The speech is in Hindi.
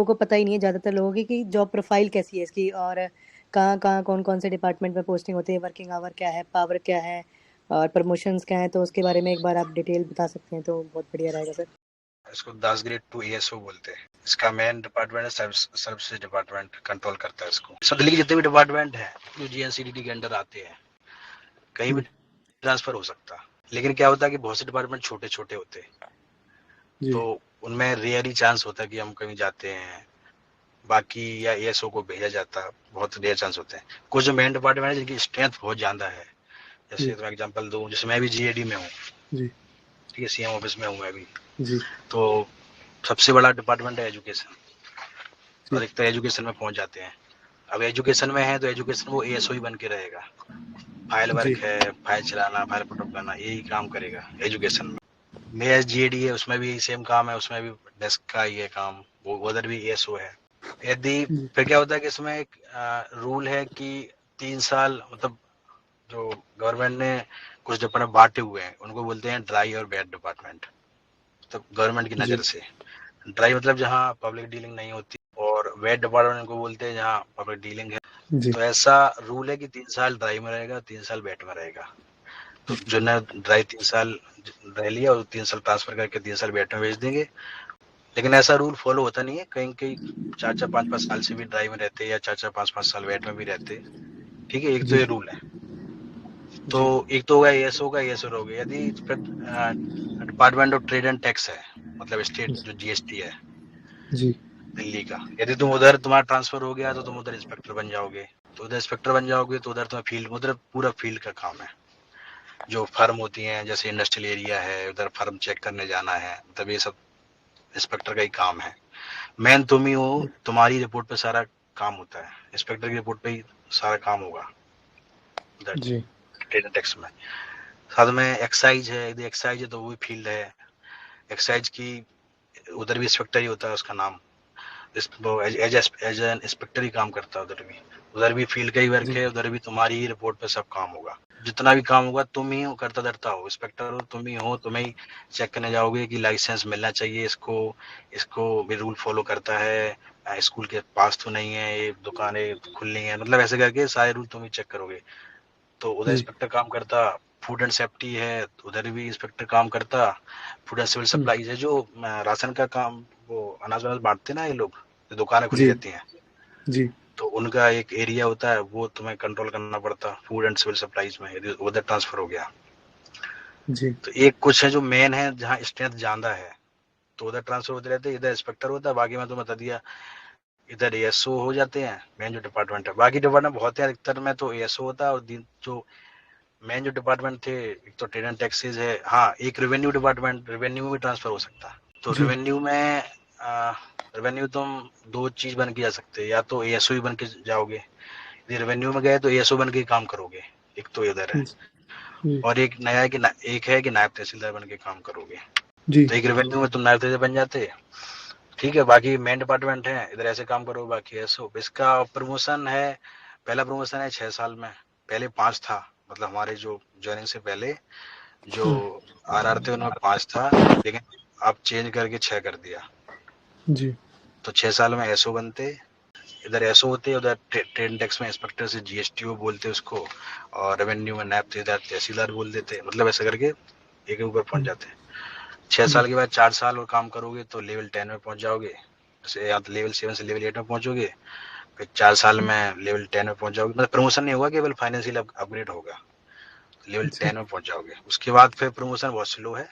लोगों को पता ही नहीं है, ज़्यादातर लोगों की, कि जॉब प्रोफाइल कैसी है इसकी और कहाँ-कहाँ, कौन-कौन से डिपार्टमेंट में पोस्टिंग होती है, वर्किंग आवर क्या है, पावर क्या है और प्रमोशंस क्या हैं, तो उसके बारे में एक बार आप डिटेल बता सकते हैं तो बहुत बढ़िया रहेगा सर। इसको 10 ग्रेड टू एएसओ बोलते हैं। इसका मेन डिपार्टमेंट है सर्विसेज डिपार्टमेंट, कंट्रोल करता है इसको। सब दिल्ली के जितने भी डिपार्टमेंट हैं जो जीएनसीडीटी के अंडर आते हैं, कहीं भी ट्रांसफर हो सकता है। लेकिन क्या होता है कि बहुत से डिपार्टमेंट छोटे छोटे होते हैं, तो उनमें रेयर ही चांस होता है कि हम कहीं जाते हैं, बाकी या एएसओ को भेजा जाता है, बहुत रेयर चांस होते हैं। कुछ जो मेन डिपार्टमेंट है जिनकी स्ट्रेंथ बहुत ज्यादा है, जैसे तो एग्जांपल दूं, जैसे मैं भी जीएडी में हूँ, ठीक है, सीएम ऑफिस में हूँ मैं भी, तो सबसे बड़ा डिपार्टमेंट है एजुकेशन, और एक तो एजुकेशन में पहुंच जाते हैं। अब एजुकेशन में है तो एजुकेशन वो एएसओ ही बन के रहेगा, फाइल वर्क है, फाइल चलाना, फाइल पुटअप करना, यही काम करेगा एजुकेशन में। मेरा जीएडी है, उसमें भी सेम काम है, उसमें भी डेस्क का ही है काम, वो उधर भी एएसओ है। यदि फिर क्या होता है कि इसमें एक रूल है कि 3 साल, मतलब जो गवर्नमेंट ने कुछ डिपार्टमेंट बांटे हुए हैं उनको बोलते हैं ड्राई और वेट डिपार्टमेंट। तो गवर्नमेंट की नजर से ड्राई मतलब जहाँ पब्लिक डीलिंग नहीं होती, और वेट डिपार्टमेंट को बोलते हैं जहाँ पब्लिक डीलिंग है। तो ऐसा रूल है कि 3 साल ड्राई में रहेगा, 3 साल वेट में रहेगा। तो जो ने ड्राई 3 साल रह लिया और 3 साल ट्रांसफर करके 3 साल वेट में भेज देंगे। लेकिन ऐसा रूल फॉलो होता नहीं है, कहीं कहीं 4-4, 5-5 साल से भी ड्राई में रहते, या 4-4, 5-5 साल वेट में भी रहते। ठीक है, एक तो ये रूल है। तो एक तो होगा एएसओ का, एएसओ हो गया। यदि department of trade and tax है, मतलब स्टेट जो जीएसटी है दिल्ली का, यदि तुम उधर तुम्हारा ट्रांसफर हो गया तो तुम उधर इंस्पेक्टर बन जाओगे। तो उधर इंस्पेक्टर बन जाओगे तो उधर तुम्हें फील्ड, उधर पूरा फील्ड का काम है। जो फर्म होती हैं, जैसे इंडस्ट्रियल एरिया है, उधर फर्म चेक करने जाना है, मतलब ये सब इंस्पेक्टर का ही काम है। मेन तुम ही हो, तुम्हारी रिपोर्ट पे सारा काम होता है, इंस्पेक्टर की रिपोर्ट पे ही सारा काम होगा ट्रेड एंड टैक्स में। साथ में एक्साइज है, यदि एक्साइज है तो वो भी फील्ड है। एक्साइज की उधर भी इंस्पेक्टर ही होता है, उसका नाम एज एन इंस्पेक्टर ही काम करता है उधर भी फील्ड का ही वर्क है, उधर भी तुम्हारी ही रिपोर्ट पे सब काम होगा। जितना भी काम होगा तुम ही करता धरता हो, इंस्पेक्टर हो, तुम ही हो, तुम्हें ही चेक करने जाओगे कि लाइसेंस मिलना चाहिए इसको, इसको भी रूल फॉलो करता है, स्कूल के पास तो नहीं है, ये दुकानें खुलनी है, मतलब ऐसे करके सारे रूल तुम ही चेक करोगे। तो उधर इंस्पेक्टर काम करता। फूड एंड सेफ्टी है, उधर भी इंस्पेक्टर काम करता। फूड एंड सिविल सप्लाईज है, जो राशन का काम, वो अनाज वनाज बांटते ना ये लोग, दुकानें खुली रहती हैं, तो उनका एक एरिया होता है, वो तुम्हें कंट्रोल करना पड़ता फूड एंड सिविल सप्लाईज में, यदि उधर ट्रांसफर हो गया। तो एक कुछ है जो मेन है जहाँ स्ट्रेंथ ज्यादा है, तो उधर ट्रांसफर होते रहते, इधर इंस्पेक्टर होता है। बाकी मैं तुम्हें बता दिया, इधर एएसओ हो जाते हैं मेन जो डिपार्टमेंट है। बाकी डिपार्टमेंट बहुत है, अधिकतर में तो एएसओ होता है, और जो मेन जो डिपार्टमेंट थे, एक तो ट्रेड एंड टैक्सेस है, हाँ एक रेवेन्यू डिपार्टमेंट, रेवेन्यू में भी ट्रांसफर हो सकता है। तो रेवेन्यू में रेवेन्यू तुम 2 चीज बन के जा सकते हैं, या तो एएसओ ही बन के जाओगे, यदि रेवेन्यू में गए तो एएसओ बन के काम करोगे, एक तो इधर है। और एक नया है कि एक है कि नायब तहसीलदार बन के काम करोगे। तो एक रेवेन्यू में तुम नायब तहसीलदार बन जाते, ठीक है, बाकी मेन डिपार्टमेंट है, इधर ऐसे काम करो, बाकी एएसओ। इसका प्रमोशन है, पहला प्रमोशन है 6 साल में, पहले 5 था, मतलब हमारे जो ज्वाइनिंग से पहले जो आरआर थे उनमें 5 था, लेकिन अब चेंज करके 6 कर दिया। तो 6 साल में एसओ बनते, इधर एसओ होते, उधर ट्रेड टैक्स में इंस्पेक्टर से जीएसटीओ बोलते उसको, और रेवेन्यू में नायब तहसीलदार बोल देते, मतलब ऐसा करके एक के ऊपर पहुंच जाते हैं। 6 साल के बाद 4 साल और काम करोगे तो लेवल 10 में पहुंच जाओगे, या तो लेवल 7 से लेवल 8 में पहुंचोगे, फिर 4 साल में लेवल 10 में पहुंच जाओगे। मतलब प्रमोशन नहीं होगा, केवल फाइनेंशियल अपग्रेड होगा, लेवल 10 में पहुंच जाओगे। उसके बाद फिर प्रमोशन बहुत स्लो है,